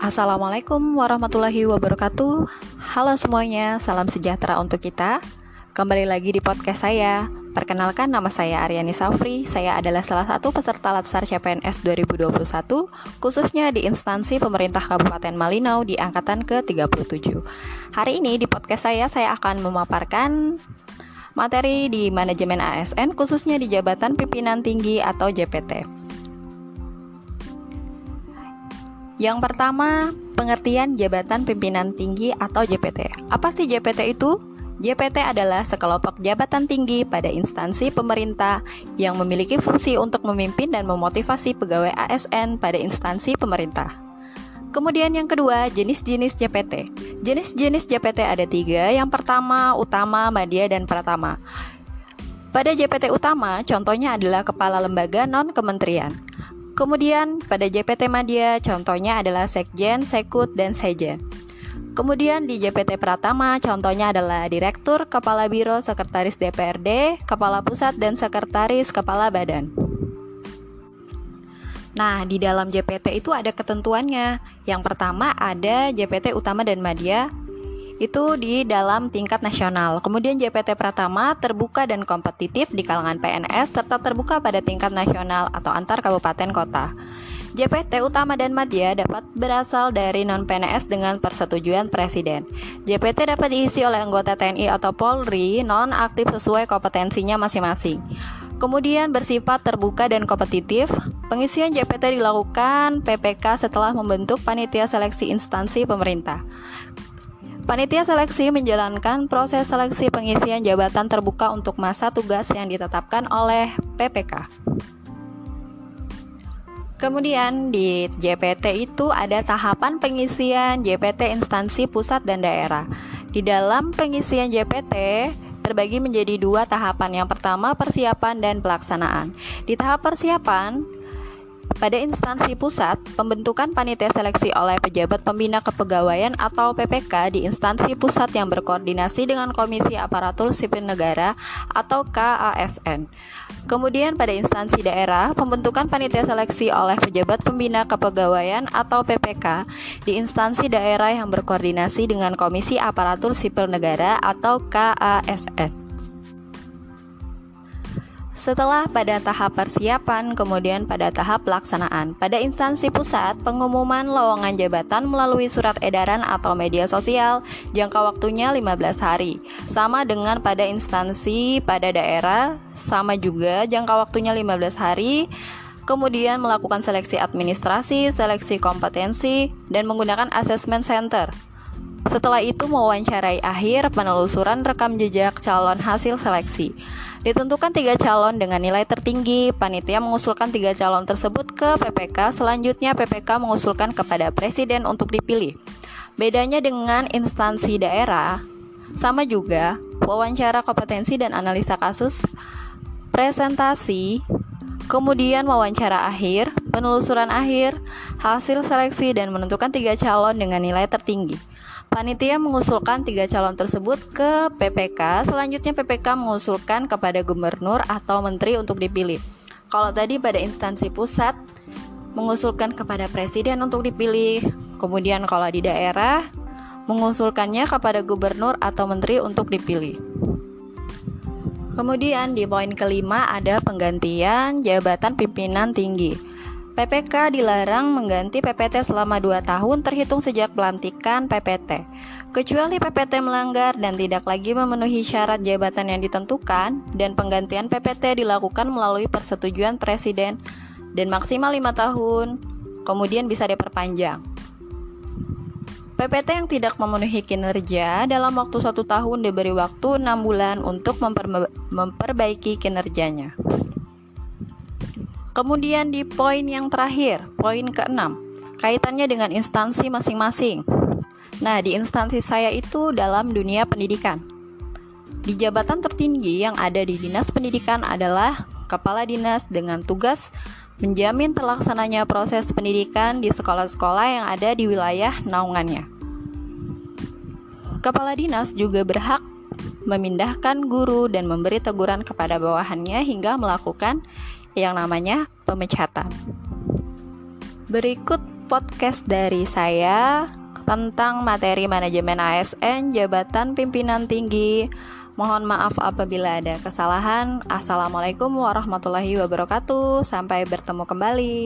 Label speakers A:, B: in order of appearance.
A: Assalamualaikum warahmatullahi wabarakatuh. Halo semuanya, salam sejahtera untuk kita. Kembali lagi di podcast saya. Perkenalkan, nama saya Aryani Safri. Saya adalah salah satu peserta Latsar CPNS 2021, khususnya di instansi pemerintah Kabupaten Malinau di angkatan ke-37. Hari ini di podcast saya akan memaparkan materi di manajemen ASN, khususnya di jabatan pimpinan tinggi atau JPT. Yang pertama, pengertian jabatan pimpinan tinggi atau JPT. Apa sih JPT itu? JPT adalah sekelompok jabatan tinggi pada instansi pemerintah yang memiliki fungsi untuk memimpin dan memotivasi pegawai ASN pada instansi pemerintah. Kemudian yang kedua, jenis-jenis JPT. Jenis-jenis JPT ada 3. Yang pertama, utama, madya, dan pratama. Pada JPT utama, contohnya adalah kepala lembaga non-kementerian. Kemudian pada JPT Madya, contohnya adalah Sekjen, Sekut, dan Sejen. Kemudian di JPT Pratama, contohnya adalah Direktur, Kepala Biro, Sekretaris DPRD, Kepala Pusat, dan Sekretaris Kepala Badan. Nah, di dalam JPT itu ada ketentuannya. Yang pertama ada JPT Utama dan Madya, itu di dalam tingkat nasional. Kemudian JPT Pratama terbuka dan kompetitif di kalangan PNS serta terbuka pada tingkat nasional atau antar kabupaten kota. JPT Utama dan Madya dapat berasal dari non-PNS dengan persetujuan Presiden. JPT dapat diisi oleh anggota TNI atau Polri non-aktif sesuai kompetensinya masing-masing. Kemudian bersifat terbuka dan kompetitif. Pengisian JPT dilakukan PPK setelah membentuk panitia seleksi instansi pemerintah. Panitia seleksi menjalankan proses seleksi pengisian jabatan terbuka untuk masa tugas yang ditetapkan oleh PPK. Kemudian di JPT itu ada tahapan pengisian JPT instansi pusat dan daerah. Di dalam pengisian JPT terbagi menjadi 2 tahapan. Yang pertama, persiapan dan pelaksanaan. Di tahap persiapan, pada instansi pusat, pembentukan panitia seleksi oleh pejabat pembina kepegawaian atau PPK di instansi pusat yang berkoordinasi dengan Komisi Aparatur Sipil Negara atau KASN. Kemudian pada instansi daerah, pembentukan panitia seleksi oleh pejabat pembina kepegawaian atau PPK di instansi daerah yang berkoordinasi dengan Komisi Aparatur Sipil Negara atau KASN. Setelah pada tahap persiapan, kemudian pada tahap pelaksanaan. Pada instansi pusat, pengumuman lowongan jabatan melalui surat edaran atau media sosial, jangka waktunya 15 hari. Sama dengan pada instansi pada daerah, sama juga jangka waktunya 15 hari. Kemudian melakukan seleksi administrasi, seleksi kompetensi, dan menggunakan assessment center. Setelah itu mewawancarai akhir, penelusuran rekam jejak calon hasil seleksi. Ditentukan 3 calon dengan nilai tertinggi. Panitia mengusulkan 3 calon tersebut ke PPK. Selanjutnya PPK mengusulkan kepada Presiden untuk dipilih. Bedanya dengan instansi daerah, sama juga wawancara kompetensi dan analisa kasus, presentasi, kemudian wawancara akhir, penelusuran akhir, hasil seleksi, dan menentukan 3 calon dengan nilai tertinggi. Panitia mengusulkan 3 calon tersebut ke PPK. Selanjutnya PPK mengusulkan kepada gubernur atau menteri untuk dipilih. Kalau tadi pada instansi pusat mengusulkan kepada presiden untuk dipilih. Kemudian kalau di daerah mengusulkannya kepada gubernur atau menteri untuk dipilih. Kemudian di poin kelima ada penggantian jabatan pimpinan tinggi. PPK dilarang mengganti PPT selama 2 tahun terhitung sejak pelantikan PPT. Kecuali PPT melanggar dan tidak lagi memenuhi syarat jabatan yang ditentukan, dan penggantian PPT dilakukan melalui persetujuan Presiden dan maksimal 5 tahun, kemudian bisa diperpanjang. PPT yang tidak memenuhi kinerja dalam waktu 1 tahun diberi waktu 6 bulan untuk memperbaiki kinerjanya. Kemudian di poin yang terakhir, poin ke-6, kaitannya dengan instansi masing-masing. Nah, di instansi saya itu dalam dunia pendidikan. Di jabatan tertinggi yang ada di Dinas Pendidikan adalah Kepala Dinas dengan tugas menjamin terlaksananya proses pendidikan di sekolah-sekolah yang ada di wilayah naungannya. Kepala Dinas juga berhak memindahkan guru dan memberi teguran kepada bawahannya hingga melakukan yang namanya pemecatan. Berikut podcast dari saya tentang materi manajemen ASN Jabatan Pimpinan Tinggi. Mohon maaf apabila ada kesalahan. Assalamualaikum warahmatullahi wabarakatuh. Sampai bertemu kembali.